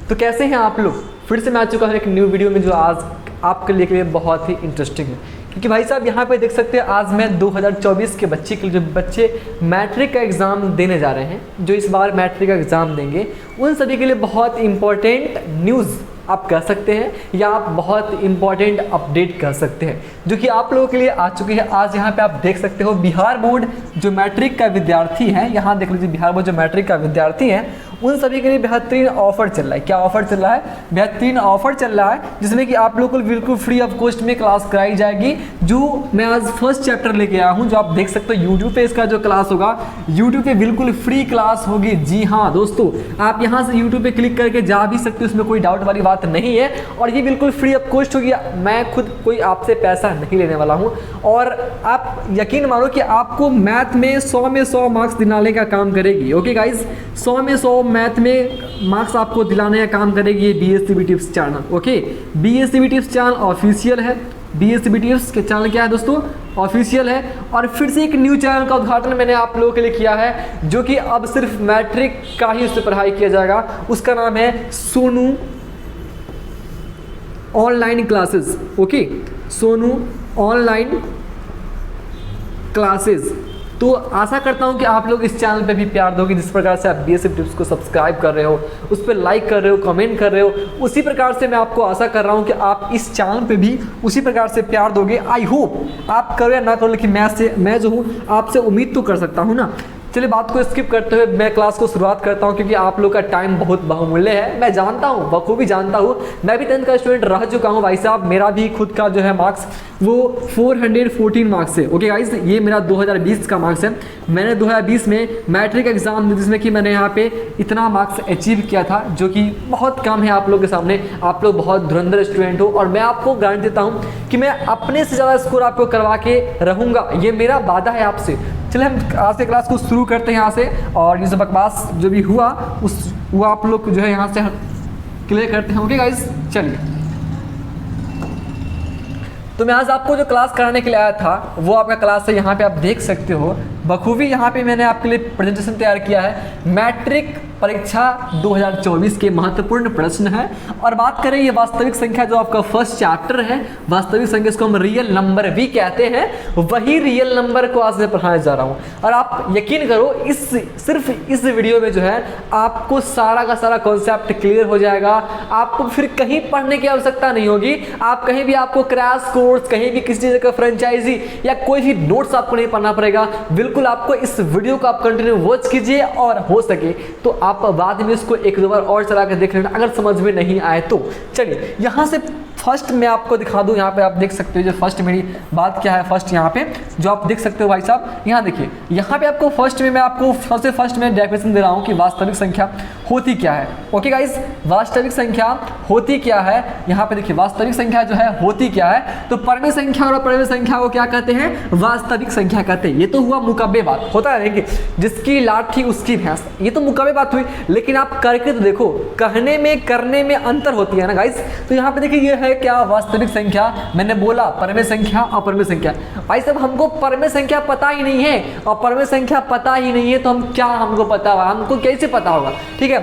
तो कैसे हैं आप लोग? फिर से मैं आ चुका हूँ एक न्यू वीडियो में जो आज आपके लिए बहुत ही इंटरेस्टिंग है, क्योंकि भाई साहब यहाँ पे देख सकते हैं आज मैं 2024 के बच्चे के लिए, जो बच्चे मैट्रिक का एग्ज़ाम देने जा रहे हैं, जो इस बार मैट्रिक का एग्ज़ाम देंगे, उन सभी के लिए बहुत इंपॉर्टेंट न्यूज़ आप कह सकते हैं या आप बहुत इंपॉर्टेंट अपडेट कह सकते हैं, जो कि आप लोगों के लिए आ चुकी है। आज यहाँ पे आप देख सकते हो बिहार बोर्ड जो मैट्रिक का विद्यार्थी है, यहाँ देख लीजिए बिहार बोर्ड जो मैट्रिक का विद्यार्थी है उन सभी के लिए बेहतरीन ऑफर चल रहा है। क्या ऑफर चल रहा है? बेहतरीन ऑफर चल रहा है, जिसमें कि आप लोगों को बिल्कुल फ्री ऑफ कॉस्ट में क्लास कराई जाएगी। जो मैं आज फर्स्ट चैप्टर लेके आया हूँ, जो आप देख सकते हो यूट्यूब पे इसका जो क्लास होगा, यूट्यूब पे बिल्कुल फ्री क्लास होगी। जी हाँ दोस्तों, आप यहाँ से यूट्यूब पे क्लिक करके जा भी सकते हो, उसमें कोई डाउट वाली बात नहीं है, और ये बिल्कुल फ्री ऑफ कॉस्ट होगी। मैं खुद कोई आपसे पैसा नहीं लेने वाला हूँ, और आप यकीन मानो कि आपको मैथ में 100 में 100 मार्क्स दिलाने का काम करेगी। ओके गाइज, 100 में 100 मैथ में मार्क्स आपको दिलाने का काम करेगी ये BSCB tips channel. Okay, BSCB tips channel official है। BSCB टिप्स के चैनल क्या है दोस्तों? ऑफिशियल है। और फिर से एक न्यू चैनल का उद्घाटन मैंने आप लोगों के लिए किया है, जो कि अब सिर्फ मैट्रिक का ही उससे पढ़ाई किया जाएगा। उसका नाम है Sonu online classes. Okay, Sonu online classes. तो आशा करता हूं कि आप लोग इस चैनल पे भी प्यार दोगे। जिस प्रकार से आप BSCB टिप्स को सब्सक्राइब कर रहे हो, उस पर लाइक कर रहे हो, कमेंट कर रहे हो, उसी प्रकार से मैं आपको आशा कर रहा हूं कि आप इस चैनल पे भी उसी प्रकार से प्यार दोगे। आई होप आप करो या ना करो, लेकिन मैं जो हूँ आपसे उम्मीद तो कर सकता हूँ ना। चलिए बात को स्किप करते हुए मैं क्लास को शुरुआत करता हूं, क्योंकि आप लोग का टाइम बहुत बहुमूल्य है। मैं जानता हूं, बखूबी जानता हूं, मैं भी 10th का स्टूडेंट रह चुका हूं भाई साहब। मेरा भी खुद का जो है मार्क्स वो 414 मार्क्स है। ओके गाइज, ये मेरा 2020 का मार्क्स है। मैंने 2020 में मैट्रिक एग्जाम दी, जिसमें कि मैंने यहाँ पे इतना मार्क्स अचीव किया था, जो कि बहुत कम है आप लोग के सामने। आप लोग बहुत धुरंधर स्टूडेंट हो, और मैं आपको गारंटी देता हूँ कि मैं अपने से ज़्यादा स्कोर आपको करवा के रहूँगा। ये मेरा वादा है आपसे। चलिए हम आज से क्लास को शुरू करते हैं यहाँ से, और ये सब बकवास जो भी हुआ वो आप लोग जो है यहाँ से क्लियर करते हैं। ओके गाइज, चलिए। तो मैं आज आपको जो क्लास कराने के लिए आया था वो आपका क्लास है। यहाँ पे आप देख सकते हो बखूबी, यहाँ पे मैंने आपके लिए प्रेजेंटेशन तैयार किया है। मैट्रिक परीक्षा 2024 के महत्वपूर्ण प्रश्न है, और बात करें ये वास्तविक संख्या, जो आपका फर्स्ट चैप्टर है वास्तविक संख्या, इसको हम रियल नंबर भी कहते हैं, वही रियल नंबर को आज मैं पढ़ाने जा रहा हूँ। और आप यकीन करो, सिर्फ इस वीडियो में जो है आपको सारा का सारा कॉन्सेप्ट क्लियर हो जाएगा। आपको फिर कहीं पढ़ने की आवश्यकता नहीं होगी। आप कहीं भी आपको क्रैश कोर्स, कहीं भी किसी चीज़ का फ्रेंचाइजी या कोई भी नोट्स आपको नहीं पढ़ना पड़ेगा। बिल्कुल आपको इस वीडियो को आप कंटिन्यू वॉच कीजिए, और हो सके तो आप बाद में इसको एक दो बार और चला के देख लेना, अगर समझ में नहीं आए तो। चलिए यहाँ से फर्स्ट मैं आपको दिखा दूं। यहाँ पे आप देख सकते हो जो फर्स्ट मेरी बात क्या है। फर्स्ट यहाँ पे जो आप देख सकते हो भाई साहब, यहाँ देखिए, यहाँ पे आपको फर्स्ट में मैं आपको सबसे फर्स्ट में डेफिनेशन दे रहा हूँ कि वास्तविक संख्या होती क्या है। ओके गाइज, वास्तविक संख्या होती क्या है, यहाँ पे देखिए वास्तविक संख्या जो है होती क्या है। तो परिमेय संख्या और अपरिमेय संख्या को क्या कहते हैं? वास्तविक संख्या कहते हैं। ये तो हुआ मुकब्बे बात, होता है कि जिसकी लाठी उसकी भैंस, ये तो मुकब्बे बात हुई, लेकिन आप करके तो देखो, कहने में करने में अंतर होती है ना गाइज। तो यहाँ पे देखिए ये है क्या? वास्तविक संख्या। मैंने बोला परिमेय संख्या, अपरिमेय संख्या। भाई साहब हमको परिमेय संख्या पता ही नहीं है, और परिमेय संख्या पता ही नहीं है, तो हम क्या हमको पता होगा? हमको कैसे पता होगा? ठीक है,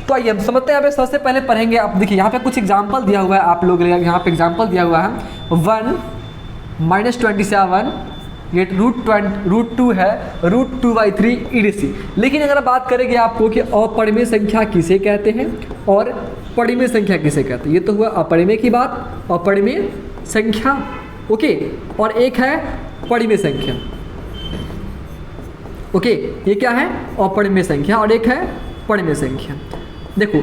तो आइए हम समझते हैं। यहाँ पे सबसे पहले पढ़ेंगे, आप देखिए यहाँ पे कुछ एग्जाम्पल दिया हुआ है आप लोग, यहाँ पे एग्जाम्पल दिया हुआ है 1 - 27, ये √2 है, √2/3 EDC। लेकिन अगर बात करेंगे आपको कि अपरिमेय संख्या किसे कहते हैं और परिमेय संख्या किसे कहते हैं, ये तो हुआ अपरिमेय की बात, अपरिमेय संख्या। ओके, और एक है परिमेय संख्या। ओके, ये क्या है? अपरिमेय संख्या, और एक है परिमेय संख्या। देखो,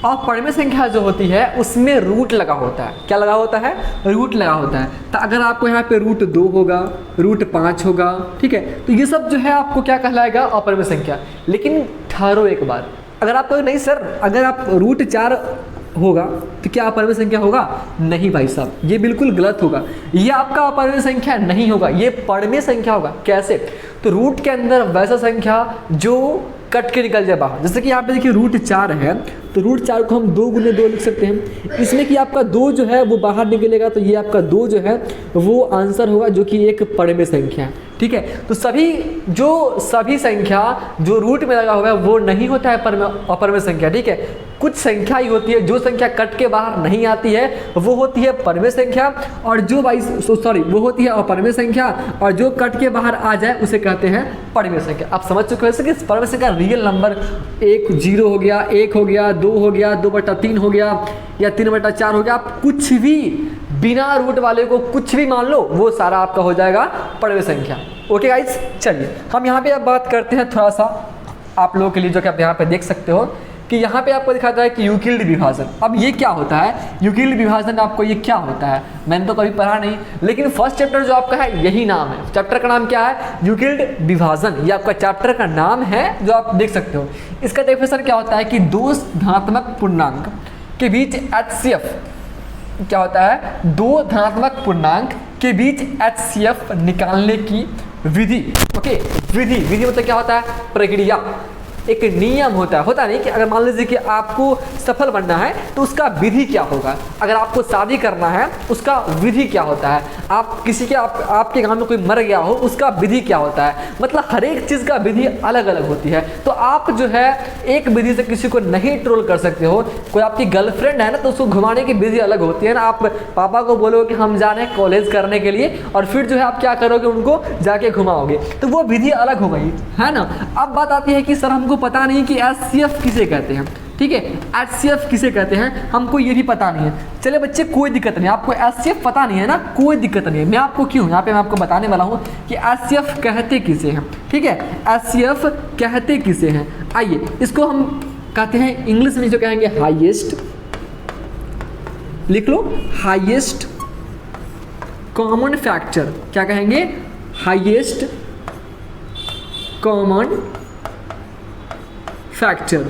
अपरिमेय संख्या जो होती है उसमें रूट लगा होता है। क्या लगा होता है? रूट लगा होता है। तो अगर आपको यहाँ पे √2 होगा, √5 होगा, ठीक है, तो ये सब जो है आपको क्या कहलाएगा? अपरिमेय संख्या। लेकिन ठहरो एक बार, अगर आप नहीं सर, अगर आप √4 होगा तो क्या अपरिमेय संख्या होगा? नहीं भाई साहब, ये बिल्कुल गलत होगा। ये आपका अपरिमेय संख्या नहीं होगा, ये परिमेय संख्या होगा। कैसे? तो रूट के अंदर वैसा संख्या जो कट के निकल जाए बाहर। जैसे कि यहाँ पे देखिए √4 है, तो रूट 4 को हम 2 गुने 2 लिख सकते हैं। इसमें कि आपका 2 जो है वो बाहर निकलेगा, तो ये आपका 2 जो है वो आंसर होगा, जो कि एक परमे संख्या है। ठीक है, तो सभी संख्या जो रूट में लगा हुआ है वो नहीं होता है अपरमेय संख्या। ठीक है, कुछ संख्या ही होती है, जो संख्या कट के बाहर नहीं आती है वो होती है परमेय संख्या, और जो वो होती है अपरमेय संख्या, और जो कट के बाहर आ जाए उसे कहते हैं परमेय संख्या। आप समझ चुके हो कि परमेय संख्या रियल नंबर 1 0 हो गया, 1 हो गया, 2 हो गया, 2/3 हो गया, या 3/4 हो गया, आप कुछ भी बिना रूट वाले को कुछ भी मान लो, वो सारा आपका हो जाएगा परमेय संख्या। ओके गाइस, चलिए हम यहाँ पे अब बात करते हैं थोड़ा सा आप लोगों के लिए, जो कि आप यहाँ पे देख सकते हो कि यहाँ पे आपको दिखाता है कि यूक्लिड विभाजन। अब ये क्या होता है यूक्लिड विभाजन, आपको ये क्या होता है मैंने तो कभी पढ़ा नहीं, लेकिन फर्स्ट चैप्टर जो आपका है यही नाम है, चैप्टर का नाम क्या है, यूक्लिड विभाजन। ये आपका चैप्टर का नाम है जो आप देख सकते हो। इसका डेफिनेशन क्या होता है कि दो धनात्मक पूर्णांक के बीच HCF क्या होता है, दो धनात्मक पूर्णांक के बीच HCF निकालने की विधि। ओके, विधि मतलब क्या होता है, प्रक्रिया, एक नियम होता नहीं कि अगर मान लीजिए कि आपको सफल बनना है तो उसका विधि क्या होगा, अगर आपको शादी करना है उसका विधि क्या होता है, आप किसी के आपके गांव में कोई मर गया हो उसका विधि क्या होता है, मतलब हर एक चीज़ का विधि अलग अलग होती है। तो आप जो है एक विधि से किसी को नहीं ट्रोल कर सकते हो। कोई आपकी गर्लफ्रेंड है ना, तो उसको घुमाने की विधि अलग होती है ना। आप पापा को बोलोगे कि हम जा रहे हैं कॉलेज करने के लिए, और फिर जो है आप क्या करोगे, उनको जाके घुमाओगे, तो वो विधि अलग हो गई है ना। अब बात आती है कि सर हमको पता नहीं कि HCF किसे कहते हैं। ठीक है, HCF किसे कहते हैं हमको ये भी पता नहीं है। चले बच्चे कोई दिक्कत नहीं, आपको HCF पता नहीं है ना, कोई दिक्कत नहीं है। मैं आपको क्यों यहाँ पे मैं आपको बताने वाला हूँ कि HCF कहते किसे हैं। ठीक है, HCF कहते किसे हैं, आइए इसको हम कहते हैं इंग्लिश में जो कहेंगे हाईएस्ट, लिख लो हाईएस्ट कॉमन फैक्टर। क्या कहेंगे, हाईएस्ट कॉमन फैक्टर।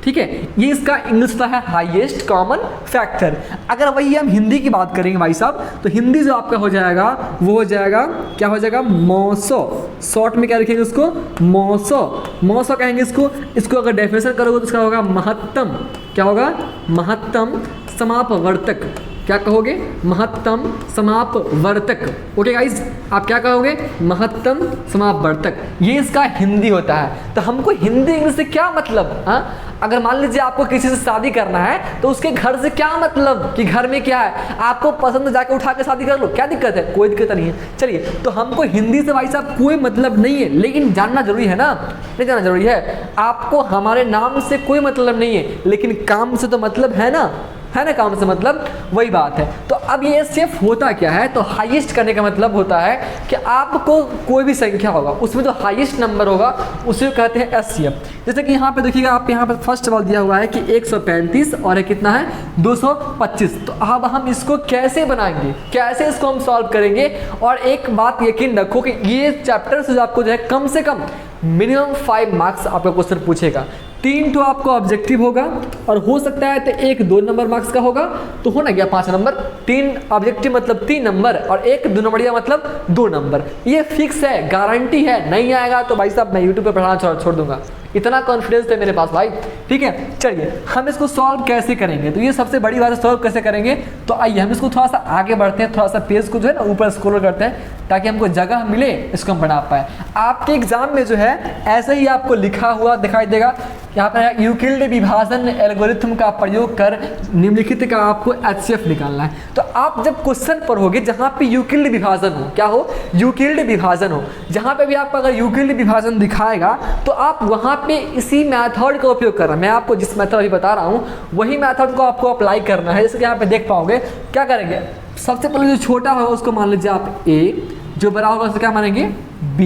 ठीक है, ये इसका इंग्लिश का है हाईएस्ट कॉमन फैक्टर। अगर वही हम हिंदी की बात करेंगे भाई साहब, तो हिंदी जो आपका हो जाएगा वो हो जाएगा, क्या हो जाएगा, मौसो। शॉर्ट में क्या लिखेंगे उसको, मौसो कहेंगे इसको अगर डेफिनेशन करोगे तो इसका होगा महत्तम, क्या होगा, महत्तम समापवर्तक। क्या कहोगे, महत्तम समापवर्तक। ओके गाइस, आप क्या कहोगे, महत्तम समापवर्तक। ये इसका हिंदी होता है। तो हमको हिंदी इंग्लिश से क्या मतलब, हाँ, अगर मान लीजिए आपको किसी से शादी करना है तो उसके घर से क्या मतलब कि घर में क्या है, आपको पसंद जाके उठा के शादी कर लो, क्या दिक्कत है, कोई दिक्कत नहीं है। चलिए, तो हमको हिंदी से भाई साहब कोई मतलब नहीं है, लेकिन जानना जरूरी है ना, नहीं जानना जरूरी है। आपको हमारे नाम से कोई मतलब नहीं है, लेकिन काम से तो मतलब है ना, काम से मतलब वही बात है। तो अब ये HCF होता क्या है, तो हाईएस्ट करने का मतलब होता है कि आपको कोई भी संख्या होगा उसमें जो हाईएस्ट नंबर होगा उसे कहते हैं HCF। जैसे कि यहाँ पे देखिएगा, आप यहाँ पर फर्स्ट सवाल दिया हुआ है कि 135 और कितना है 225। तो अब हम इसको कैसे बनाएंगे, कैसे इसको हम सॉल्व करेंगे। और एक बात यकीन रखो कि ये चैप्टर से आपको जो है कम से कम मिनिमम 5 मार्क्स आपका क्वेश्चन पूछेगा। 3 तो आपको ऑब्जेक्टिव होगा, और हो सकता है तो 1 2 नंबर मार्क्स का होगा, तो हो ना गया 5 नंबर। 3 ऑब्जेक्टिव मतलब 3 नंबर, और 1 2 नंबरिया मतलब 2 नंबर। ये फिक्स है, गारंटी है। नहीं आएगा तो भाई साहब मैं यूट्यूब पे पढ़ाना छोड़ दूंगा, इतना कॉन्फिडेंस है मेरे पास भाई। ठीक है, चलिए हम इसको सॉल्व कैसे करेंगे, तो ये सबसे बड़ी बात है, सॉल्व कैसे करेंगे। तो आइए हम इसको थोड़ा सा आगे बढ़ते हैं, थोड़ा सा पेज को जो है ना ऊपर स्क्रॉल करते हैं, ताकि हमको जगह मिले इसको हम बना पाए। आपके एग्जाम में जो है ऐसे ही आपको लिखा हुआ दिखाई देगा, यहाँ पर यूक्लिड विभाजन एल्गोरिथम का प्रयोग कर निम्नलिखित का आपको HCF निकालना है। तो आप जब क्वेश्चन पढ़ोगे जहाँ पे यूक्लिड विभाजन हो, क्या हो, यूक्लिड विभाजन हो, जहाँ पे भी आपको अगर यूक्लिड विभाजन दिखाएगा तो आप वहाँ पे इसी मेथड का उपयोग करना। मैं आपको जिस मेथड अभी बता रहा हूँ वही मेथड को आपको अप्लाई करना है। जैसे कि यहाँ पे देख पाओगे, क्या करेंगे, सबसे पहले जो छोटा होगा उसको मान लीजिए आप A, जो बड़ा होगा उसको क्या मानेंगे B।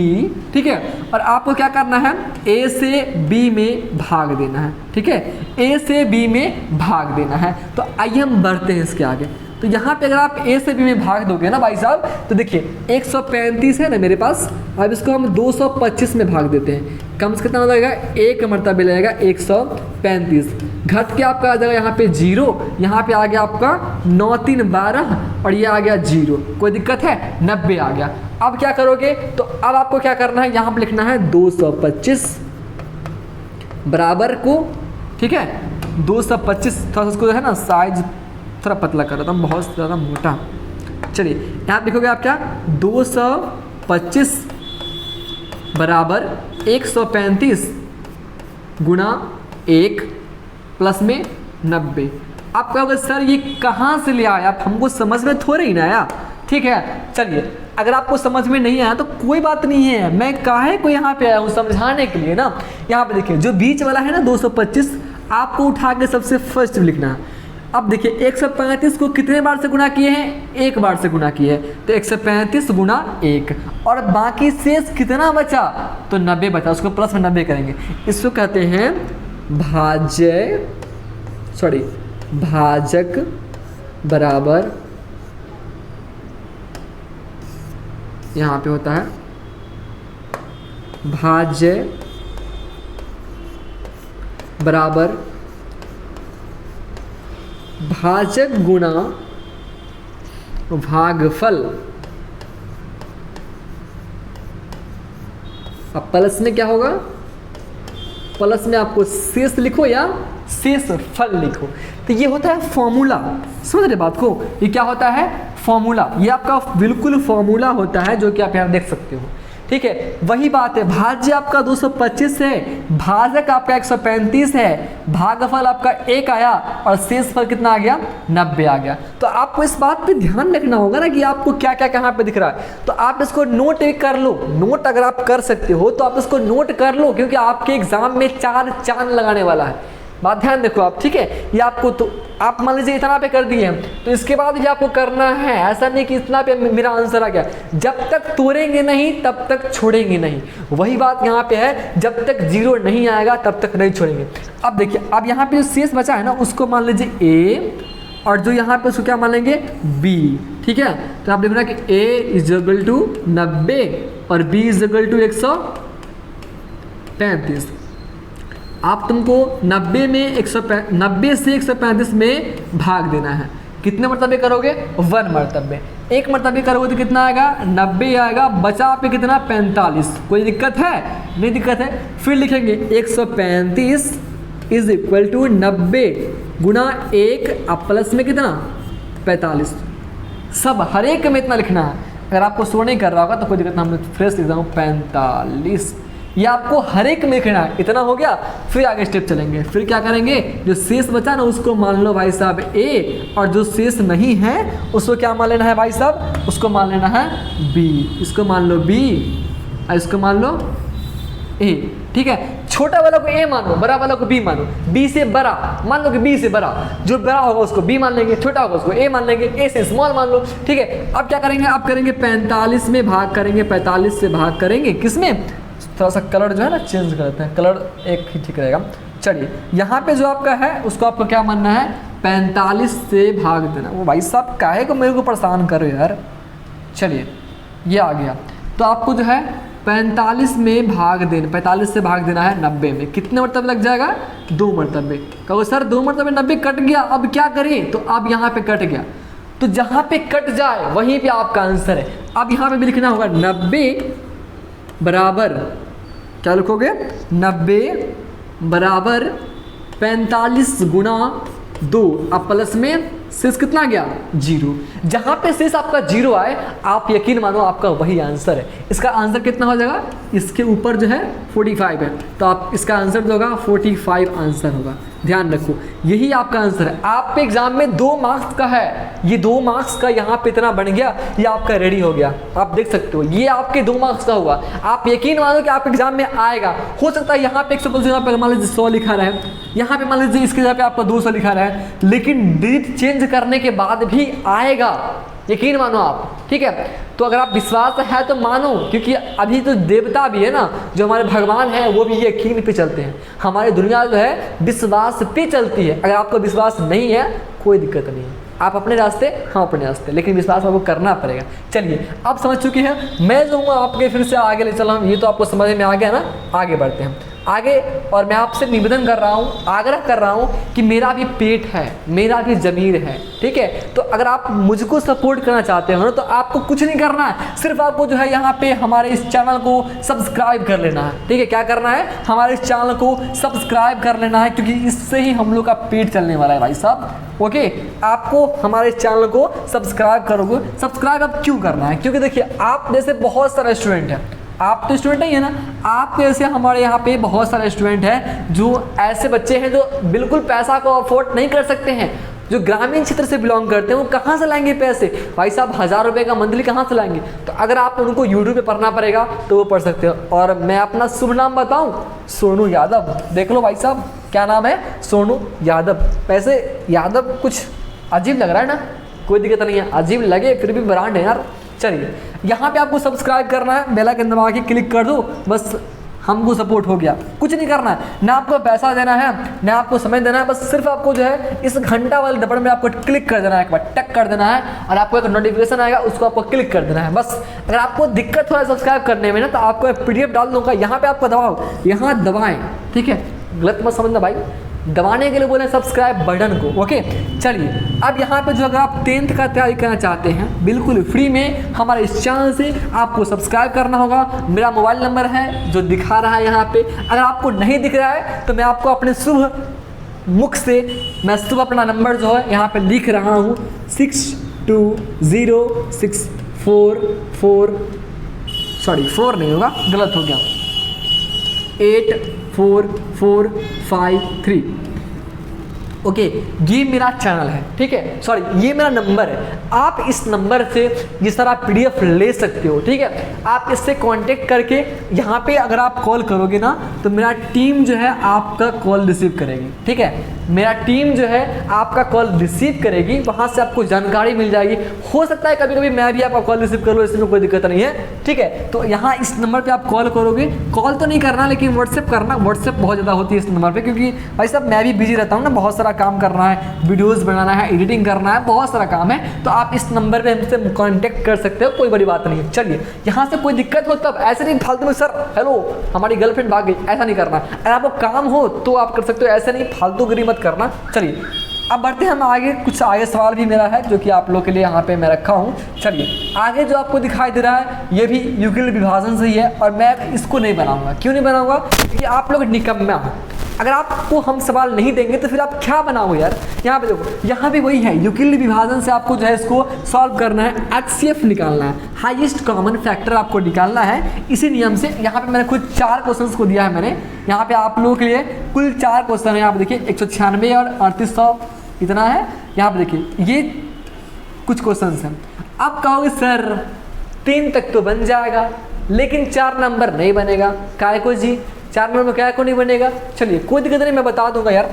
ठीक है, और आपको क्या करना है, A से B में भाग देना है। ठीक है, A से B में भाग देना है। तो आइए हम बढ़ते हैं इसके आगे। तो यहाँ पे अगर आप A से B में भाग दोगे ना भाई साहब, तो देखिए 135 है ना मेरे पास, अब इसको हम 225 में भाग देते हैं। कम से कितना हो जाएगा, 1 मरतबा लगेगा 135, घट के आपका आ जाएगा यहाँ पे 0, यहाँ पे आ गया आपका 9 3 12, और ये आ गया 0, कोई दिक्कत है, 90 आ गया। अब क्या करोगे, तो अब आपको क्या करना है, यहाँ पे लिखना है 225 बराबर को, ठीक है, 225, थोड़ा सा उसको जो है ना साइज थोड़ा पतला कर रहा था, बहुत ज़्यादा मोटा। चलिए यहाँ लिखोगे आप क्या, 225 बराबर 135 गुणा 1 प्लस में 90। आप कहोगे सर ये कहाँ से ले आया, आप हमको समझ में थोड़े ही ना आया। ठीक है, चलिए अगर आपको समझ में नहीं आया तो कोई बात नहीं है, मैं काहे को यहाँ पे आया हूँ समझाने के लिए ना। यहाँ पे देखिए जो बीच वाला है ना 225, आपको उठा के सबसे फर्स्ट लिखना है। अब देखिए 135 को कितने बार से गुना किए हैं, एक बार से गुना किए हैं, तो 135 गुना 1, और बाकी शेष कितना बचा, तो 90 बचा, उसको प्लस में 90 करेंगे। इसको कहते हैं भाजक बराबर, यहाँ पे होता है भाज्य बराबर भाजक गुणा भागफल। अब प्लस में क्या होगा, प्लस में आपको शेष लिखो या शेष फल लिखो, तो ये होता है फॉर्मूला। समझ रहे बात को, ये क्या होता है, फॉर्मूला। ये आपका बिल्कुल फॉर्मूला होता है जो कि आप यहाँ देख सकते हो। ठीक है, वही बात है, भाज्य आपका 225 है, भाजक आपका 135 है, भागफल आपका 1 आया, और शेष फल कितना आ गया, 90 आ गया। तो आपको इस बात पे ध्यान रखना होगा ना कि आपको क्या क्या कहाँ पे दिख रहा है। तो आप इसको नोट कर लो, नोट अगर आप कर सकते हो तो आप इसको नोट कर लो, क्योंकि आपके एग्जाम में 4 चांद लगाने वाला है। बात ध्यान देखो आप, ठीक है। ये आपको तो आप मान लीजिए इतना पे कर दिए हैं, तो इसके बाद भी आपको करना है, ऐसा नहीं कि इतना पे मेरा आंसर आ गया। जब तक तोड़ेंगे नहीं तब तक छोड़ेंगे नहीं, वही बात यहाँ पे है, जब तक 0 नहीं आएगा तब तक नहीं छोड़ेंगे। अब देखिए, अब यहाँ पे जो शेष बचा है ना उसको मान लीजिए A, और जो यहाँ पे उसको क्या मान लेंगे, B। ठीक है, तो आप देखना कि A = 90 और B = 135। आप तुमको 90 से 135 में भाग देना है। कितने मरतबे करोगे, 1 मरतबे। 1 मरतबे करोगे तो कितना आएगा, 90 आएगा, बचा पे कितना, 45। कोई दिक्कत है, नहीं दिक्कत है। फिर लिखेंगे 135 = 90 गुणा 1, अब प्लस में कितना, 45। सब हर एक में इतना लिखना है। अगर आपको शो नहीं कर रहा होगा तो कोई दिक्कत ना, हम फ्रेश लिख रहा हूँ 45। ये आपको हर एक में लिखना है। इतना हो गया, फिर आगे स्टेप चलेंगे। फिर क्या करेंगे, जो शेष बचा ना उसको मान लो भाई साहब A, और जो शेष नहीं है उसको क्या मान लेना है भाई साहब, उसको मान लेना है B। इसको मान लो B और इसको मान लो A। ठीक है, छोटा वाला को A मानो, बड़ा वाला को B मानो। B से बड़ा मान लो कि B से बड़ा, जो बड़ा होगा उसको B मान लेंगे, छोटा होगा उसको A मान लेंगे, A से स्मॉल मान लो। ठीक है, अब क्या करेंगे, अब करेंगे 45 में भाग करेंगे, 45 से भाग करेंगे किसमें, थोड़ा सा कलर जो है ना चेंज करते हैं, कलर एक ही ठीक रहेगा। चलिए यहाँ पे जो आपका है उसको आपको क्या मानना है, 45 से भाग देना। वो भाई साहब काहे को मेरे को परेशान करो यार। चलिए ये आ गया, तो आपको जो है 45 में भाग देना, 45 से भाग देना है 90 में। कितने मरतबे लग जाएगा, 2 मरतबे। कहो सर 2 मरतबे 90 कट गया, अब क्या करें, तो अब यहाँ पे कट गया, तो जहाँ पे कट जाए वहीं पे आपका आंसर है। अब यहाँ पे भी लिखना होगा 90 बराबर, क्या लिखोगे, 90 बराबर 45 गुणा 2, अब प्लस में शेष कितना गया, 0। जहाँ पे शेष आपका 0 आए आप यकीन मानो आपका वही आंसर है। इसका आंसर कितना हो जाएगा, इसके ऊपर जो है 45 है, तो आप इसका आंसर जो होगा 45 आंसर होगा। ध्यान रखो यही आपका आंसर है। आपके एग्जाम में 2 मार्क्स का है, ये 2 मार्क्स का यहाँ पे इतना बन गया, ये आपका रेडी हो गया। आप देख सकते हो ये आपके 2 मार्क्स का हुआ। आप यकीन मानो कि आपके एग्जाम में आएगा। हो सकता है यहाँ पे 100 यहाँ पे मान लीजिए 100 लिखा रहा है, यहाँ पे मान लीजिए इसके जगह पे आपका 200 लिखा रहा है, लेकिन डिजिट चेंज करने के बाद भी आएगा, यकीन मानो आप। ठीक है, तो अगर आप विश्वास है तो मानो, क्योंकि अभी तो देवता भी है ना, जो हमारे भगवान हैं वो भी यकीन पे चलते हैं। हमारी दुनिया जो है विश्वास पे चलती है। अगर आपको विश्वास नहीं है कोई दिक्कत नहीं है, आप अपने रास्ते हम अपने रास्ते, लेकिन विश्वास आपको करना पड़ेगा। चलिए अब समझ चुकी है, मैं जो हूँ आपके फिर से आगे ले चला हूँ, ये तो आपको समझ में आ गया ना। आगे बढ़ते हैं। आगे। और मैं आपसे निवेदन कर रहा हूँ, आग्रह कर रहा हूँ कि मेरा भी पेट है, मेरा भी ज़मीर है, ठीक है। तो अगर आप मुझको सपोर्ट करना चाहते हो ना तो आपको कुछ नहीं करना है, सिर्फ आपको जो है यहाँ पे हमारे इस चैनल को सब्सक्राइब कर लेना है, ठीक है। क्या करना है, हमारे इस चैनल को सब्सक्राइब कर लेना है, क्योंकि इससे ही हम लोग का पेट चलने वाला है भाई साहब। ओके, आपको हमारे चैनल को सब्सक्राइब करोगे। सब्सक्राइब अब क्यों करना है, क्योंकि देखिए आप जैसे बहुत सारे स्टूडेंट हैं, आप तो स्टूडेंट नहीं है ना, आप जैसे हमारे यहाँ पे बहुत सारे स्टूडेंट हैं जो ऐसे बच्चे हैं जो बिल्कुल पैसा को अफोर्ड नहीं कर सकते हैं, जो ग्रामीण क्षेत्र से बिलोंग करते हैं। वो कहाँ से लाएंगे पैसे भाई साहब, 1000 रुपये का मंथली कहाँ से लाएंगे। तो अगर आप उनको यूट्यूब पे पढ़ना पड़ेगा तो वो पढ़ सकते हो। और मैं अपना शुभ नाम बताऊँ, सोनू यादव। देख लो भाई साहब, क्या नाम है, सोनू यादव। वैसे यादव कुछ अजीब लग रहा है ना, कोई दिक्कत नहीं है, अजीब लगे फिर भी ब्रांड है यार। चलिए, यहाँ पे आपको सब्सक्राइब करना है, बेल आइकन दबा के क्लिक कर दो, बस हमको सपोर्ट हो गया। कुछ नहीं करना है, ना आपको पैसा देना है, ना आपको समय देना है, बस सिर्फ आपको जो है इस घंटा वाले बटन में आपको क्लिक कर देना है, एक बार टक कर देना है और आपको एक नोटिफिकेशन आएगा, उसको आपको क्लिक कर देना है बस। अगर आपको दिक्कत हो रहा है सब्सक्राइब करने में ना, तो आपको PDF डाल दूंगा, यहाँ पे आपको दबाओ, यहाँ दबाएं, ठीक है। गलत मत समझना भाई, दबाने के लिए बोले सब्सक्राइब बटन को। ओके, चलिए अब यहाँ पे जो अगर आप 10th का तैयारी करना चाहते हैं बिल्कुल फ्री में, हमारे इस चैनल से आपको सब्सक्राइब करना होगा। मेरा मोबाइल नंबर है जो दिखा रहा है यहाँ पे, अगर आपको नहीं दिख रहा है तो मैं आपको अपने शुभ मुख से मैं शुभ अपना नंबर जो है यहाँ पे लिख रहा हूँ, 620644, सॉरी 4 नहीं होगा, गलत हो गया, 84453। ओके, ये मेरा चैनल है, ठीक है, सॉरी ये मेरा नंबर है। आप इस नंबर से जिस तरह PDF ले सकते हो, ठीक है। आप इससे कांटेक्ट करके यहाँ पे अगर आप कॉल करोगे ना तो मेरा टीम जो है आपका कॉल रिसीव करेगी, ठीक है। मेरा टीम जो है आपका कॉल रिसीव करेगी, वहाँ से आपको जानकारी मिल जाएगी। हो सकता है कभी कभी मैं भी आपका कॉल रिसीव कर लूँ, इसमें कोई दिक्कत नहीं है, ठीक है। तो यहाँ इस नंबर पर आप कॉल करोगे, कॉल तो नहीं करना लेकिन व्हाट्सएप करना, व्हाट्सएप बहुत ज़्यादा होती है इस नंबर पर, क्योंकि भाई साहब मैं भी बिजी रहता हूँ ना, बहुत सारा काम करना है, वीडियोस बनाना है, एडिटिंग करना है, बहुत सारा काम है। तो आप इस नंबर पे हमसे कांटेक्ट कर सकते हो, कोई बड़ी बात नहीं है। चलिए, यहाँ से कोई दिक्कत हो तब ऐसे नहीं फालतू में सर हेलो हमारी गर्लफ्रेंड भाग गई, ऐसा नहीं करना। अगर आपको काम हो तो आप कर सकते हो, ऐसे नहीं फालतूगिरी मत करना। चलिए अब बढ़ते हैं हम आगे, कुछ आगे सवाल भी मेरा है जो कि आप लोग के लिए यहाँ पे मैं रखा हूँ। चलिए आगे जो आपको दिखाई दे रहा है ये भी युगल विभाजन से ही है, और मैं इसको नहीं बनाऊंगा। क्यों नहीं बनाऊंगा, क्योंकि आप लोग निकम्मा हो। अगर आपको हम सवाल नहीं देंगे तो फिर आप क्या बनाओगे यार। यहाँ पे देखो, यहाँ भी वही है, यूक्लिड विभाजन से आपको जो है इसको सॉल्व करना है, HCF निकालना है, हाईएस्ट कॉमन फैक्टर आपको निकालना है। इसी नियम से यहाँ पे मैंने खुद 4 क्वेश्चंस को दिया है मैंने यहाँ पे आप लोगों के लिए। कुल 4 क्वेश्चन है, यहाँ पे देखिए 196 और 3800 इतना है। यहाँ पे देखिए ये कुछ क्वेश्चन हैं। अब कहोगे सर 3 तक तो बन जाएगा लेकिन 4 नंबर नहीं बनेगा, काय को जी 4 नंबर में क्या को नहीं बनेगा। चलिए कोई दिक्कत नहीं, मैं बता दूंगा यार।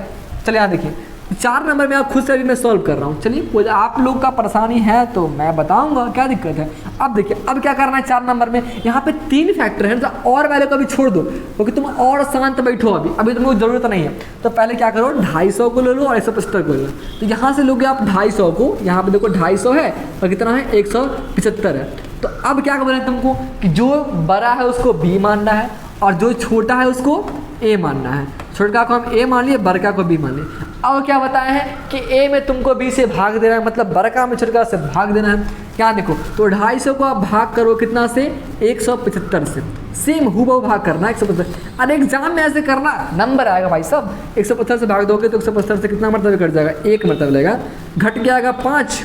चलिए यहाँ देखिए 4 नंबर में आप खुद से अभी मैं सॉल्व कर रहा हूँ। चलिए कोई आप लोग का परेशानी है तो मैं बताऊंगा, क्या दिक्कत है। अब देखिए अब क्या करना है 4 नंबर में, यहाँ पे 3 फैक्टर है, तो और वाले को भी छोड़ दो क्योंकि तुम और शांत बैठो, अभी तुमको जरूरत नहीं है। तो पहले क्या करो 250 को ले लो और 175 को ले लो। तो यहाँ से लोगे आप 250 को, यहाँ पे देखो 250 है और कितना है 175 है। तो अब क्या बोले तुमको कि जो बड़ा है उसको B मानना है और जो छोटा है उसको A मानना है। छोटा को हम A मान लिए, बड़का को B मान लिए। अब क्या बताया है कि A में तुमको B से भाग देना है, मतलब बड़का में छोटा से भाग देना है। क्या देखो तो 250 को आप भाग करो कितना से 175 से, सेम हूबहू भाग करना है 175। अरे एग्जाम में ऐसे करना नंबर आएगा भाई साहब, 175 से भाग दोगे तो 175 से कितना मरतबा कट जाएगा, 1 मरतबा लगेगा, घट के आएगा 5।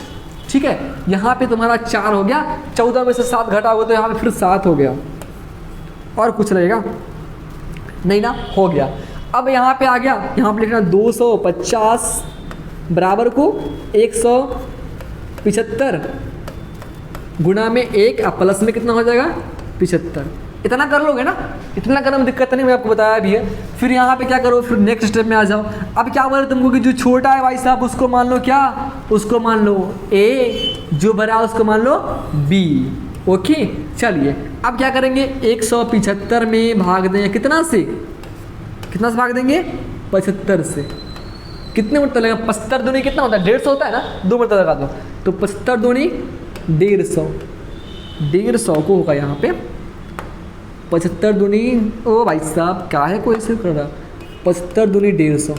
ठीक है, यहाँ पे तुम्हारा 4 हो गया, 14 में से 7 घटाओगे तो यहाँ पे फिर 7 हो गया, और कुछ रहेगा नहीं ना, हो गया। अब यहाँ पे आ गया, यहाँ पे लिखना 250 बराबर को 175 गुना में 1 और प्लस में कितना हो जाएगा 75। इतना कर लोगे ना, इतना करने में दिक्कत नहीं, मैं आपको बताया भी है। फिर यहाँ पे क्या करो, फिर नेक्स्ट स्टेप में आ जाओ। अब क्या बोले तुमको कि जो छोटा है भाई साहब उसको मान लो क्या, उसको मान लो A, जो बड़ा है उसको मान लो B। ओके चलिए अब क्या करेंगे 175 में भाग देंगे कितना से, कितना से भाग देंगे 75 से। कितने मरतबा लगेगा, 75 दूनी कितना होता है 150 होता है ना, 2 मरतबा लगा दो तो 75 दूनी 150, 150 को होगा यहाँ पे 75 दूनी, ओ भाई साहब क्या है कोई से कर रहा, 75 दूनी 150।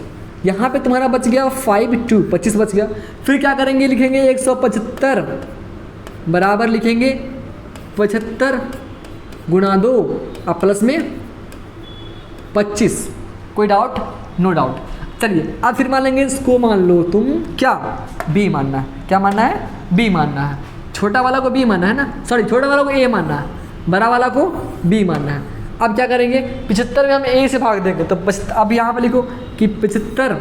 यहाँ पे तुम्हारा बच गया 5 2, 25 बच गया। फिर क्या करेंगे, लिखेंगे 175 बराबर लिखेंगे 75 गुणा 2 अब प्लस में 25। कोई डाउट? No doubt. चलिए अब फिर मान लेंगे इसको, मान लो तुम क्या बी मानना है, क्या मानना है, बी मानना है। छोटा वाला को बी मानना है ना, सॉरी छोटा वाला को ए मानना है, बड़ा वाला को बी मानना है। अब क्या करेंगे, 75 में हम ए से भाग देंगे तो अब यहाँ पे लिखो कि 75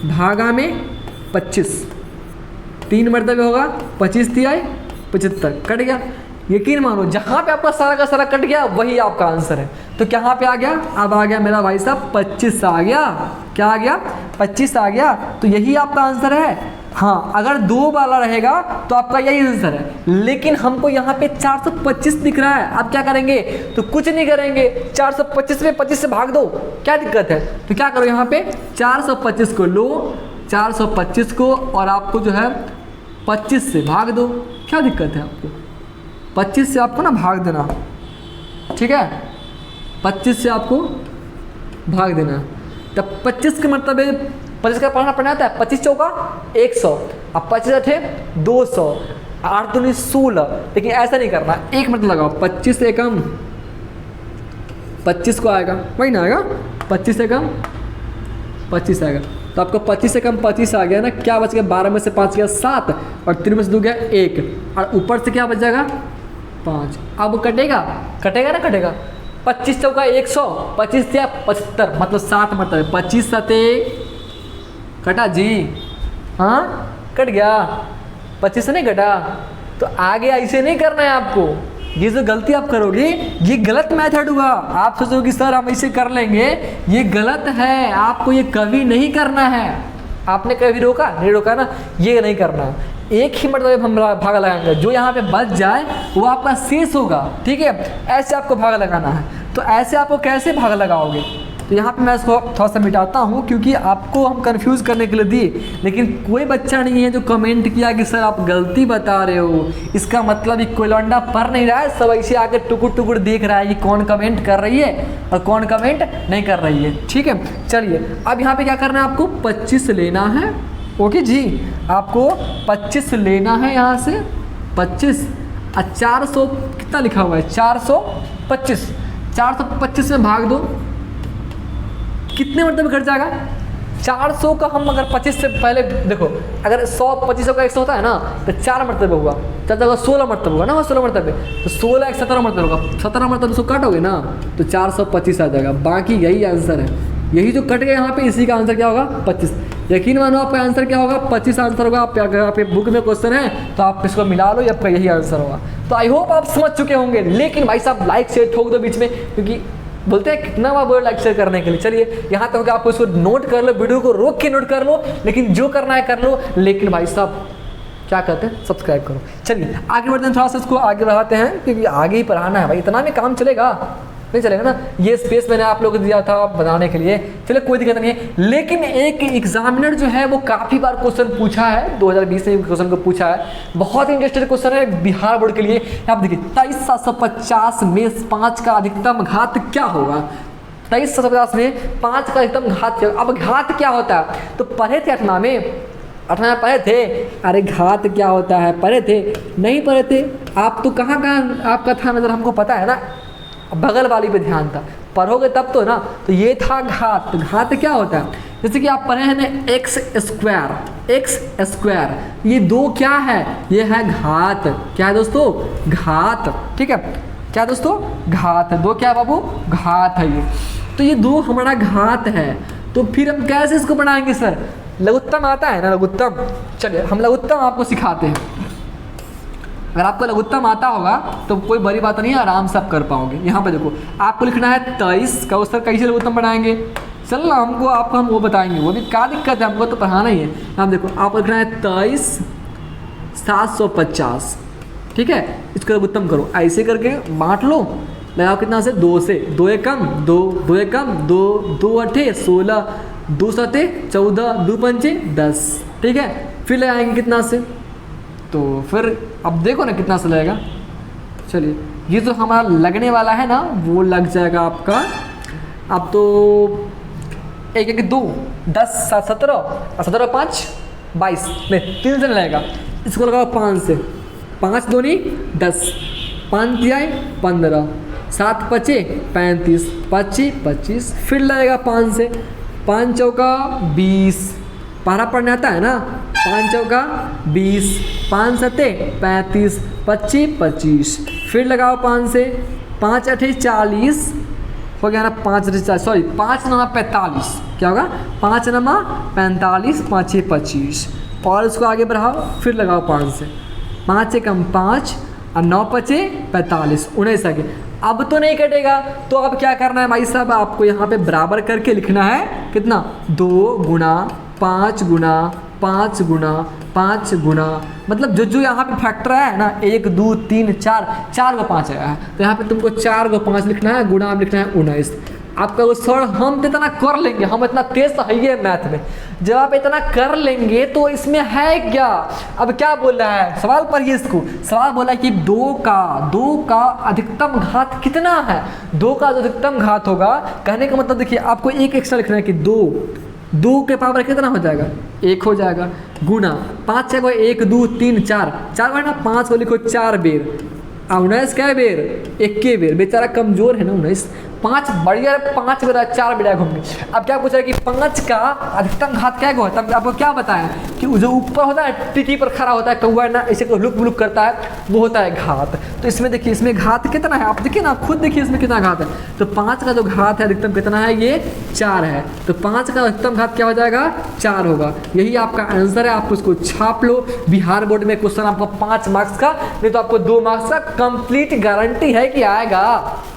भागा में 25, 3 मरतबे होगा, 25 तिहाई 75 कट गया। यकीन मानो जहाँ पे आपका सारा का सारा कट गया वही आपका आंसर है। तो कहाँ पे आ गया, अब आ गया मेरा भाई साहब 25 आ गया। क्या आ गया, 25 आ गया। तो यही आपका आंसर है। हाँ अगर 2 वाला रहेगा तो आपका यही आंसर है, लेकिन हमको यहाँ पे 425 दिख रहा है। अब क्या करेंगे, तो कुछ नहीं करेंगे, 425 में 25 से भाग दो, क्या दिक्कत है। तो क्या करो, यहाँ पे 425 को लो, 425 को और आपको जो है 25 से भाग दो, क्या दिक्कत है आपको। 25 से आपको ना भाग देना, ठीक है, 25 से आपको भाग देना। तब 25 के मतलब 25 का पढ़ना आता है, 25 चौका 100, अब 25 अठे 200, 8 दूनी 16। लेकिन ऐसा नहीं करना, एक मतलब लगाओ, 25 से कम 25 को आएगा, वही ना आएगा, 25 से कम 25 आएगा। तो आपको 25 से कम 25 आ गया ना, क्या बच गया, 12 में से 5 गया 7 और 3 में से 2 गया 1 और ऊपर से क्या बच जाएगा 5। अब कटेगा, कटेगा ना कटेगा, 25 चौका 100, 25 से 75 मतलब 60 मतलब 25 सते कटा जी, हाँ कट गया, 25 से नहीं कटा। तो आगे ऐसे नहीं करना है आपको, ये जो गलती आप करोगे ये गलत मेथड हुआ। आप सोचोगे सर हम इसे कर लेंगे, ये गलत है, आपको ये कभी नहीं करना है। आपने कभी रोका नहीं, रोका ना, ये नहीं करना। एक ही मतलब हम भाग लगाएंगे, जो यहाँ पे बच जाए वो आपका शेष होगा, ठीक है, ऐसे आपको भाग लगाना है। तो ऐसे आपको कैसे भाग लगाओगे, तो यहाँ पे मैं इसको थोड़ा सा मिटाता हूँ क्योंकि आपको हम कंफ्यूज करने के लिए दिए, लेकिन कोई बच्चा नहीं है जो कमेंट किया कि सर आप गलती बता रहे हो, इसका मतलब कोई लौंडा पढ़ नहीं रहा है, सब ऐसे आके टुकुर टुकुर देख रहा है कि कौन कमेंट कर रही है और कौन कमेंट नहीं कर रही है, ठीक है। चलिए अब यहाँ पे क्या करना है, आपको 25 लेना है, ओके जी, आपको 25 लेना है, यहाँ से 25 और 400 कितना लिखा हुआ है 425, 425 में भाग दो, कितने मतलब घट जाएगा 400 का। हम अगर 25 से पहले देखो, अगर 100 2500 का 100 होता है ना तो 4 मरतबे हुआ, तो 16 मरतबे होगा ना, 16 मरतबे, तो 16 एक 17 मरतबे होगा, 17 मरतबे उसको काटोगे ना तो 425 आ जाएगा। बाकी यही आंसर है, यही जो कट गया यहाँ पे, इसी का आंसर क्या होगा 25। यकीन मानो आपका आंसर क्या होगा 25 आंसर होगा। आप अगर आपके बुक में क्वेश्चन है तो आप इसको मिला लो, आपका यही आंसर होगा। तो आई होप आप समझ चुके होंगे, लेकिन भाई साहब लाइक शेयर ठोक दो बीच में, क्योंकि बोलते हैं कितना बार बोल लाइक शेयर करने के लिए। चलिए यहाँ तक आपको इसको नोट कर लो, वीडियो को रोक के नोट कर लो, लेकिन जो करना है कर लो, लेकिन भाई साहब क्या कहते हैं सब्सक्राइब करो। चलिए आगे बढ़ते हैं, थोड़ा सा इसको आगे बढ़ाते हैं क्योंकि आगे ही पढ़ाना है भाई, इतना में काम चलेगा नहीं चलेगा ना। ये स्पेस मैंने आप लोगों को दिया था बनाने के लिए, चलिए कोई दिक्कत नहीं है। लेकिन एक एग्जामिनर जो है वो काफ़ी बार क्वेश्चन पूछा है, 2020 में क्वेश्चन को पूछा है, बहुत ही इंटरेस्टेड क्वेश्चन है बिहार बोर्ड के लिए। आप देखिए 23,750 में 5 का अधिकतम घात क्या होगा, 23,750 में 5 का अधिकतम घात क्या। अब घात क्या होता है तो पढ़े थे 8वां में पढ़े थे। अरे घात क्या होता है पढ़े थे, नहीं पढ़े थे आप तो कहाँ आपका था नज़र, हमको पता है ना, बगल वाली पे ध्यान था, पढ़ोगे तब तो ना। तो ये था घात। घात क्या होता है, जैसे कि आप पढ़े हैं ना एक्स स्क्वायर, ये 2 क्या है, ये है घात। क्या है दोस्तों, घात, ठीक है, क्या दोस्तों घात। 2 क्या बाबू, घात है ये। तो ये 2 हमारा घात है, तो फिर हम कैसे इसको बनाएंगे सर, लघुत्तम आता है ना लघुत्तम। चलिए हम लघुत्तम आपको सिखाते हैं। अगर आपको लघुत्तम आता होगा तो कोई बड़ी बात नहीं है, आराम से आप कर पाओगे। यहाँ पे देखो आपको लिखना है 23 का, उस सर कैसे लघुत्तम बनाएंगे, चल ना हमको आपको हम वो बताएंगे, वो भी क्या दिक्कत है, हमको तो पढ़ाना ही है। आप देखो आपको लिखना है 23,750, ठीक है, इसको लघुत्तम करो, ऐसे करके बांट लो, लगाओ कितना से 2 से, 2 एकम 2, 2 एकम 2, 2 अठे 16, 2 सते 14, 2 पंचे 10, ठीक है। फिर लगाएंगे कितना से, तो फिर अब देखो ना कितना सा लगेगा। चलिए ये जो हमारा लगने वाला है ना वो लग जाएगा आपका, अब तो 1 1 2 10 7 17 और 17 5 22 नहीं 3 से नहीं लगेगा, इसको लगाओ 5 से, 5 दूनी 10, 5 दिया 15, 7 पचे 35, 25 25, फिर लगेगा 5 से, 5 चौका 20, पारा पढ़ने आता है ना, 5 चौका 20, 5 सते 35, 25 25, फिर लगाओ 5 से, 5 अठे 40 हो गया ना, 5 सॉरी 5 नमा 45, क्या होगा 5 नमा 45, 5 6 25, और उसको आगे बढ़ाओ, फिर लगाओ 5 से, 5 से कम 5 और 9 पचे 45 19 आगे। अब तो नहीं कटेगा, तो अब क्या करना है भाई साहब, आपको यहाँ पे बराबर करके लिखना है कितना, 2 गुना 5 गुना 5 गुना 5 गुना, मतलब जो यहाँ पे फैक्टर है ना 1 2 3 4 को 5 आया है, तो यहाँ पे तुमको 4 को 5 लिखना है, गुना में लिखना है 19। आपका वो सर हम तो इतना कर लेंगे, हम इतना तेज तो है ही है मैथ में, जब आप इतना कर लेंगे तो इसमें है क्या, अब क्या बोल रहा है सवाल पढ़िए इसको, सवाल बोला कि 2 का अधिकतम घात कितना है, 2 का जो अधिकतम घात होगा, कहने का मतलब देखिए आपको एक एक्स्ट्रा लिखना है कि 2 के पावर कितना हो जाएगा 1 हो जाएगा, गुना 5 को 1 2 3 4 बार ना 5 को लिखो 4 बेर, 19 क्या बेर 1 के बेर, बेचारा कमजोर है ना 19, 5 बढ़िया 5 बेरा 4 बेरा घूमने। अब क्या पूछ रहा है कि 5 का अधिकतम घात क्या होता है, तब आपको क्या बताया कि जो ऊपर होता है टिकी पर खड़ा होता है कौवा ना, ऐसे लुक बुलुक करता है, वो होता है घात। तो इसमें देखिए इसमें घात कितना है, आप देखिए ना खुद देखिए इसमें कितना घात है, तो 5 का जो घात है अधिकतम कितना है, ये 4 है, तो 5 का अधिकतम घात क्या हो जाएगा 4 होगा, यही आपका आंसर है। आप उसको छाप लो, बिहार बोर्ड में क्वेश्चन आपको 5 मार्क्स का, नहीं तो आपको 2 मार्क्स का कंप्लीट गारंटी है कि आएगा,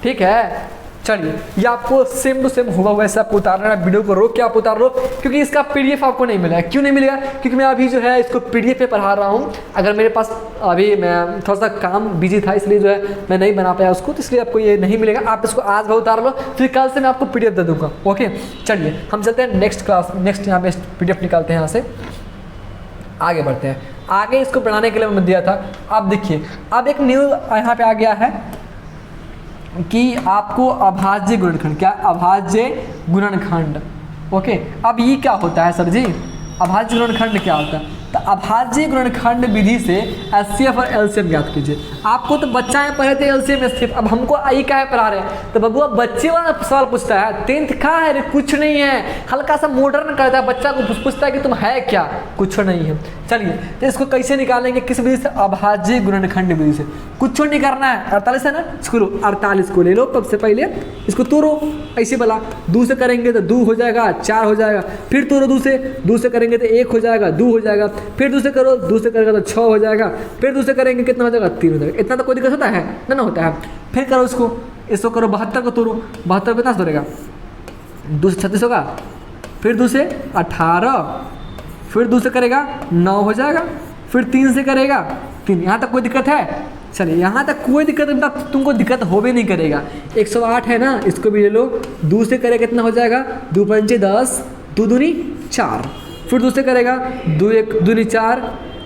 ठीक है। चलिए ये आपको सेम टू सेम होगा वैसे आपको उतारना है, वीडियो को रोक के आप उतार लो, क्योंकि इसका पीडीएफ आपको नहीं मिला है। क्यों नहीं मिलेगा, क्योंकि मैं अभी जो है इसको पीडीएफ पे पढ़ा रहा हूँ, अगर मेरे पास अभी मैं थोड़ा सा काम बिजी था इसलिए जो है मैं नहीं बना पाया उसको, तो इसलिए आपको ये नहीं मिलेगा। आप इसको आज भी उतार लो, फिर कल से मैं आपको पीडीएफ दे दूँगा। ओके चलिए हम चलते हैं नेक्स्ट क्लास, नेक्स्ट यहाँ पे पीडीएफ निकालते हैं, यहाँ से आगे बढ़ते हैं। आगे इसको बनाने के लिए मैं दिया था, आप देखिए अब एक न्यू यहाँ पे आ गया है कि आपको अभाज्य गुणनखंड, क्या अभाज्य गुणनखंड। ओके अब ये क्या होता है सर जी, अभाज्य गुणनखंड क्या होता है, तो अभाज्य गुणनखंड विधि से एचसीएफ और एलसीएम ज्ञात कीजिए। आपको तो बच्चा है पढ़े थे एलसीएम एचसीएफ, अब हमको आई क्या है पढ़ा रहे हैं, तो बबुआ बच्चे वाला सवाल पूछता है 10th का है, कुछ नहीं है, हल्का सा मॉडर्न करता है, बच्चा को पूछता है कि तुम है क्या, कुछ नहीं है। चलिए तो इसको कैसे निकालेंगे, किस विधि से, अभाज्य गुणनखंड विधि से। कुछ नहीं करना है, 48 है ना, इसको लो 48 को ले लो, सबसे पहले इसको तोड़ो, ऐसे बोला 2 से करेंगे तो 2 हो जाएगा, 4 हो जाएगा, फिर तोड़ो 2 से करेंगे तो 1 हो जाएगा, 2 हो जाएगा, फिर 2 से करो, 2 से करेगा तो 6 हो जाएगा, फिर 2 से करेंगे कितना हो जाएगा 3 हो जाएगा। इतना तो कोई दिक्कत होता है ना होता है। फिर करो इसको करो 72 को तोड़ो, 72 कितना तोड़ेगा 2 से 36 होगा, फिर 2 से 18, फिर 2 से करेगा 9 हो जाएगा, फिर 3 से करेगा 3। यहाँ तक कोई दिक्कत है, चलिए यहाँ तक कोई दिक्कत नहीं, तुमको दिक्कत हो भी नहीं करेगा। 108 है ना, इसको भी ले लो, 2 से करेगा कितना हो जाएगा 2 पंचे 10, 2 दूनी 4, फिर 2 से करेगा 2 1 दूनी 4,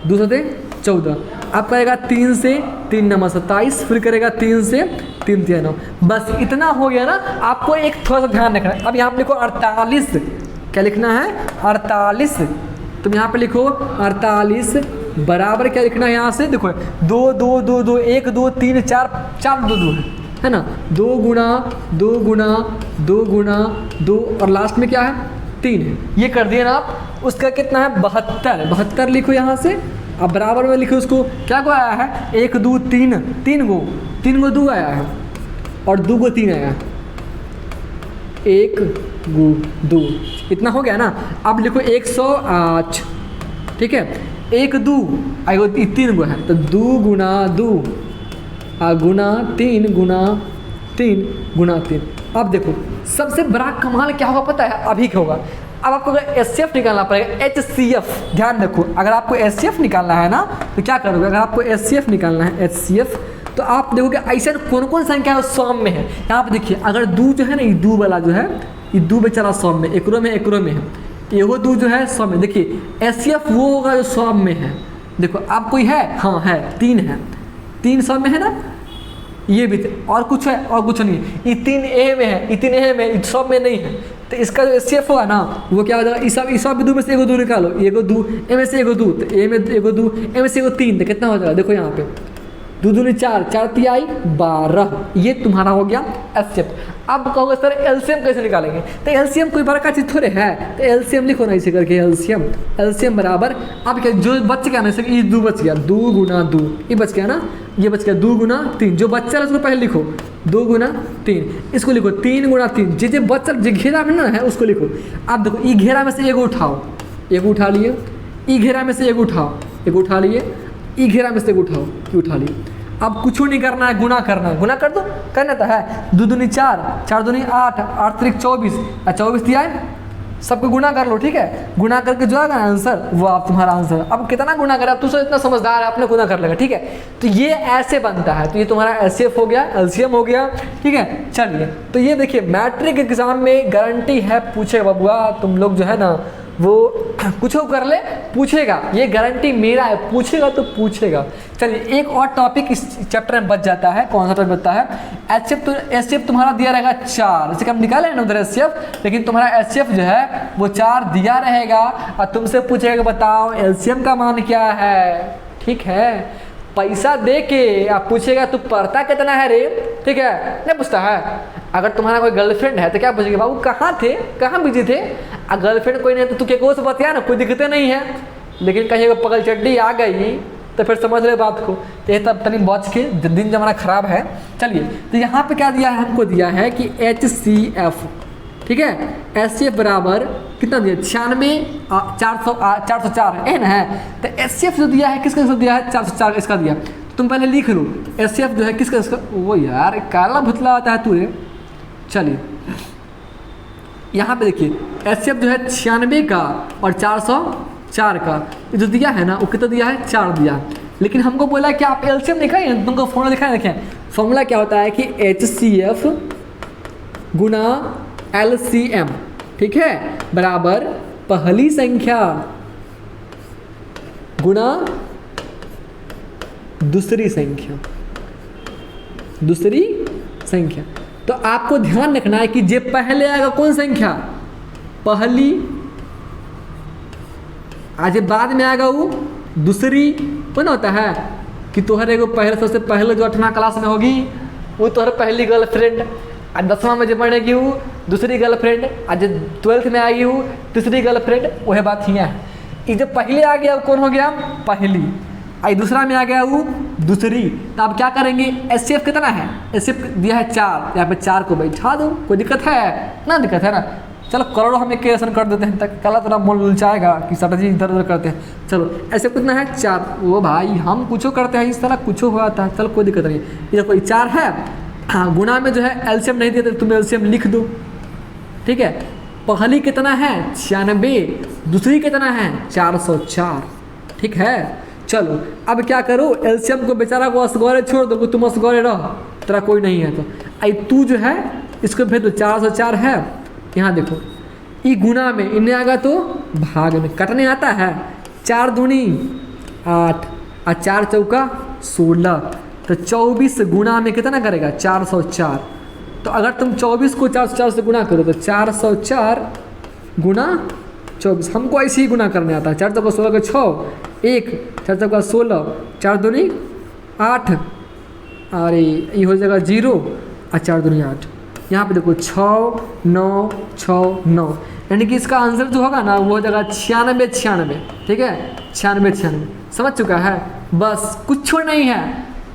2 सते 14, अब करेगा 3 से 3 नमा 27, फिर करेगा 3 से 3 3 9, बस इतना हो गया ना। आपको एक थोड़ा सा ध्यान रखना है, अब यहाँ पे लिखो 48, क्या लिखना है 48, तुम यहाँ पे लिखो 48 बराबर क्या लिखना है, यहाँ से देखो 2 2 2 2 1 2 3 4 4 2 2 है ना, 2 गुना 2 गुना 2 गुना 2 और लास्ट में क्या है 3 है, ये कर दिए ना आप। उसका कितना है 72, 72 लिखो यहाँ से, अब बराबर में लिखो उसको, क्या को आया है 1 2 3 3 गो 2 आया है और 2 गो 3 आया है, 1 गो 2, इतना हो गया ना। अब लिखो 108, ठीक है, 1 2 आएगा 3 गो है, तो 2 गुना 2 गुना 3 गुना 3 गुना 3। अब देखो सबसे बड़ा कमाल क्या होगा पता है, अभी क्या होगा, अब आपको अगर एचसीएफ निकालना पड़ेगा, एचसीएफ, ध्यान रखो, अगर आपको एचसीएफ निकालना है ना तो क्या करोगे, अगर आपको एचसीएफ निकालना है एचसीएफ, तो आप देखोगे ऐसे कौन कौन संख्या है सॉम में है। यहाँ पे देखिए अगर 2 जो है ना, ये 2 वाला जो है, ये 2 बेचारा सॉम में, एकरो में है, ये वो 2 जो है सॉम में। देखिए एचसीएफ वो होगा जो सॉम में है, देखो आप कोई है, हाँ है 3 है, 3 सॉम में है ना, ये भी थे, और कुछ है और कुछ नहीं है। ये 3 ए में है, ये 3 ए में, ये सब में नहीं है। तो इसका जो एचसीएफ होगा ना वो क्या हो जाएगा, इस सब बिंदु में से एगो दो निकालो, एगो दो ए में से एगो दो, तो ए में एगो दो, ए में से एगो 3, तो कितना हो जाएगा देखो यहाँ पे 2 दूनी 4, 4 तिहाई 12, ये तुम्हारा हो गया एचसीएफ। अब कहोगे सर एलसीएम कैसे निकालेंगे, तो एलसीएम कोई बड़ा का चीज़ थोड़े है, तो एलसीएम लिखो ना इसे करके एलसीएम बराबर, अब क्या जो बच गया ना, ये 2 बच गया, 2 गुना 2 ये बच गया ना, ये बच गया 2 गुना 3, जो बच्चा है उसको पहले लिखो 2 गुना 3, इसको लिखो 3 गुना 3, जो बच्चा जो घेरा में ना है उसको लिखो। अब देखो ई घेरा में से एगो उठाओ, एगो उठा लिए, ई घेरा में से एगो उठाओ, एगो उठा लिए, ई घेरा में से एगो उठाओ, ये उठा लिए। अब कुछ नहीं करना है, गुना करना है, गुना कर दो, करना तो है 2 दूनी 4, 4 दूनी 8, 8 त्रिक 24, 24 दिया है, सबको गुना कर लो, ठीक है। गुना करके जो आएगा आंसर वो आप तुम्हारा आंसर। अब कितना गुना करे, अब तू इतना समझदार है, आपने गुना कर लेगा, ठीक है। तो ये ऐसे बनता है, तो ये तुम्हारा एचसीएफ हो गया, एलसीएम हो गया, ठीक है। चलिए तो ये देखिए मैट्रिक एग्जाम में गारंटी है पूछेगा बबुआ, तुम लोग जो है ना वो कुछ कर ले पूछेगा, ये गारंटी मेरा है, पूछेगा तो पूछेगा। चलिए एक और टॉपिक इस चैप्टर में बच जाता है, कौन सा टॉपिक बचता है, एचसीएफ। तो एचसीएफ तुम्हारा दिया रहेगा 4, जैसे कि हम निकाले ना उधर एचसीएफ, लेकिन तुम्हारा एचसीएफ जो है वो 4 दिया रहेगा और तुमसे पूछेगा कि बताओ एलसीएम का मान क्या है, ठीक है। पैसा दे के आप पूछेगा तू पढ़ता कितना है रे, ठीक है, नहीं पूछता है। अगर तुम्हारा कोई गर्लफ्रेंड है तो क्या पूछेगा, बाबू कहाँ थे, कहाँ बिजी थे। अगर गर्लफ्रेंड कोई नहीं तो तू केको से बतिया ना, कोई दिक्कतें नहीं है। लेकिन कहीं पगल चड्डी आ गई तो फिर समझ ले बात को, तो ये तब तनी बच के, दिन जमाना खराब है। चलिए तो यहाँ पे क्या दिया है, हमको दिया है कि HCF, ठीक है, एचसीएफ बराबर कितना दिया 96 404 है ना है। तो एचसीएफ जो दिया है किसका दिया है 404 इसका दिया, तुम पहले लिख लो एचसीएफ जो है किसका इसका, वो यार काला भुतला आता है तुरे। चलिए यहाँ पे देखिए एचसीएफ जो है 96 का और 404 का जो दिया है ना वो कितना दिया है 4 दिया। लेकिन हमको बोला कि आप एलसीएम दिखाइए, तुमको फॉर्मूला दिखाए, देखें फॉर्मूला क्या होता है कि HCF गुना LCM, ठीक है, बराबर पहली संख्या गुना दूसरी संख्या, दूसरी संख्या। तो आपको ध्यान रखना है कि जे पहले आएगा कौन संख्या, पहली, आज बाद में आएगा वो दूसरी। कौन होता है कि तोहरे को पहले, सबसे पहले जो 8वां क्लास में होगी वो तोहर पहली गर्लफ्रेंड, आज 10वां में जो पढ़ेगी वो दूसरी गर्लफ्रेंड, आज 12th में आएगी वो तीसरी गर्लफ्रेंड। वह बात ही है, ये जो पहले आ गया वो कौन हो गया, पहली, आई दूसरा में आ गया वो दूसरी। तो आप क्या करेंगे, एचसीएफ कितना है, एचसीएफ दिया है 4, यहाँ पे 4 को बैठा दो, कोई दिक्कत है ना, दिक्कत है ना। चलो करोड़ों हम इक्वेशन कर देते हैं, तक कल थोड़ा मन लुलचाएगा कि स्ट्रेटजी इधर उधर करते हैं। चलो ऐसे कितना है 4, वो भाई हम कुछ करते हैं इस तरह कुछ हुआ था, चलो कोई दिक्कत नहीं। इधर कोई 4 है, हाँ गुना में जो है एलसीएम नहीं दिया तो तुम एलसीएम लिख दो, ठीक है। पहली कितना है 96, दूसरी कितना है 404, ठीक है। चलो अब क्या करो, एलसीएम को बेचारा को असगौरे छोड़ दो, तुम असगौरे रहो, तेरा कोई नहीं है तो आई तू जो है इसको भेज दो। 404 है, यहाँ देखो ई गुना में इन्हें आएगा तो भाग में, कटने आता है 4 दूनी 8 और 4 चौका 16, तो 24 गुना में कितना करेगा 404। तो अगर तुम 24 को 404 से गुना करो तो 404 गुना 24, हमको ऐसे ही गुना करने आता है। 4 चौका 16 का 6, 1 4 चौका 16, 4 दूनी 8, अरे ये हो जाएगा 0 और 4 दूनी 8। यहाँ पे देखो 6 9 6 9, यानी कि इसका आंसर जो होगा ना वो हो जाएगा 96 96, ठीक है, 96 96। समझ चुका है, बस कुछ नहीं है।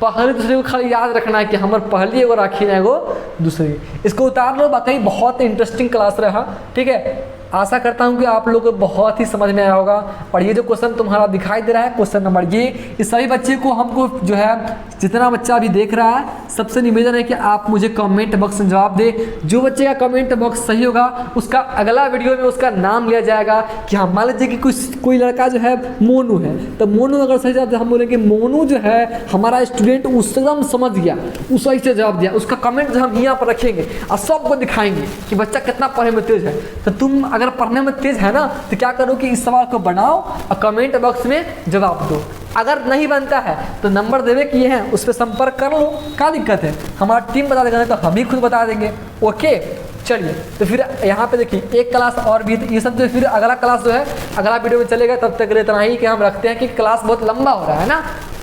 पहले दूसरे को खाली याद रखना है कि हमारे पहली एगो राखी है एगो दूसरी, इसको उतार लो। बाकी बहुत इंटरेस्टिंग क्लास रहा, ठीक है। आशा करता हूँ कि आप लोग को बहुत ही समझ में आया होगा। और ये जो क्वेश्चन तुम्हारा दिखाई दे रहा है क्वेश्चन नंबर, ये इस सभी बच्चे को हमको जो है जितना बच्चा अभी देख रहा है सबसे निवेदन है कि आप मुझे कमेंट बॉक्स में जवाब दे। जो बच्चे का कमेंट बॉक्स सही होगा उसका अगला वीडियो में उसका नाम लिया जाएगा। कि हाँ मान लीजिए कि कोई लड़का जो है मोनू है, तो मोनू अगर सही जवाब हम बोलेंगे मोनू जो है हमारा स्टूडेंट एकदम समझ गया, उस सही से जवाब दिया, उसका कमेंट जो हम यहाँ पर रखेंगे और सबको दिखाएंगे कि बच्चा कितना पढ़ने में तेज है। तो तुम अगर पढ़ने में तेज है ना तो क्या करो कि इस सवाल को बनाओ और कमेंट बॉक्स में जवाब दो। अगर नहीं बनता है तो नंबर देवे किए हैं, उस पर संपर्क कर लो, क्या दिक्कत है, हमारा टीम बता देगा, नहीं तो हम ही खुद बता देंगे। ओके चलिए, तो फिर यहाँ पे देखिए एक क्लास और भी, ये सब जो फिर अगला क्लास जो है अगला वीडियो में चलेगा। तब तक के लिए इतना ही कि हम रखते हैं कि क्लास बहुत लंबा हो रहा है ना,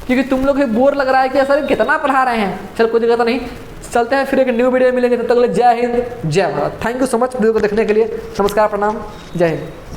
क्योंकि तुम लोग बोर लग रहा है कि सर कितना पढ़ा रहे हैं। चल कोई दिक्कत नहीं, चलते हैं फिर एक न्यू वीडियो मिलेंगे। तब तक के लिए जय हिंद जय Bharat. Thank you so much video को देखने के लिए। नमस्कार, प्रणाम, जय हिंद।